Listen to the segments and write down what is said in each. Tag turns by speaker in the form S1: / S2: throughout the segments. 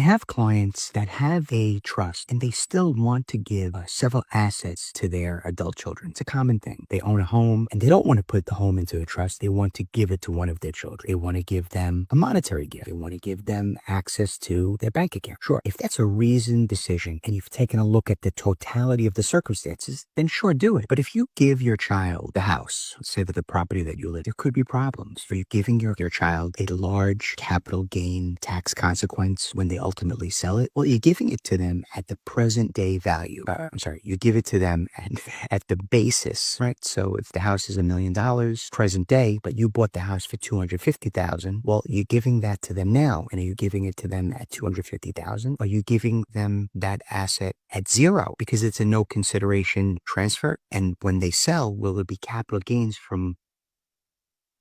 S1: have clients that have a trust and they still want to give several assets to their adult children. It's a common thing. They own a home and they don't want to put the home into a trust. They want to give it to one of their children. They want to give them a monetary gift. They want to give them access to their bank account. Sure, if that's a reasoned decision and you've taken a look at the totality of the circumstances, then sure, do it. But if you give your child the house, say that the property that you live, there could be problems for you giving your child a large capital gain tax consequence when they ultimately sell it. Well, you're giving it to them at the present day value. You give it to them at the basis, right? So if the house is $1 million present day, but you bought the house for $250,000, well, you're giving that to them now. And are you giving it to them at $250,000? Are you giving them that asset at zero because it's a no consideration transfer? And when they sell, will there be capital gains from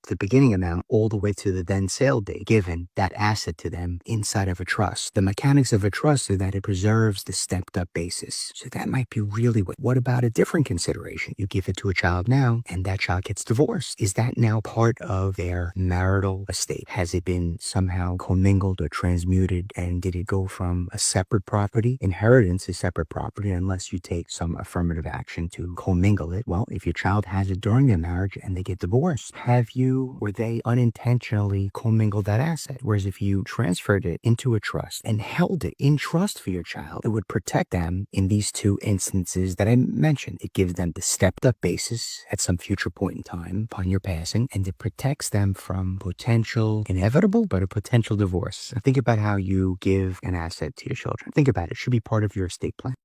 S1: the beginning amount all the way to the then sale date, given that asset to them inside of a trust? The mechanics of a trust are that it preserves the stepped up basis. So that might be really what about a different consideration? You give it to a child now and that child gets divorced. Is that now part of their marital estate? Has it been somehow commingled or transmuted? And did it go from a separate property? Inheritance is separate property unless you take some affirmative action to commingle it. Well, if your child has it during their marriage and they get divorced, were they unintentionally commingled that asset? Whereas if you transferred it into a trust and held it in trust for your child, it would protect them in these two instances that I mentioned. It gives them the stepped up basis at some future point in time upon your passing, and it protects them from potential, inevitable, but a potential divorce. Think about how you give an asset to your children. Think about it. It should be part of your estate plan.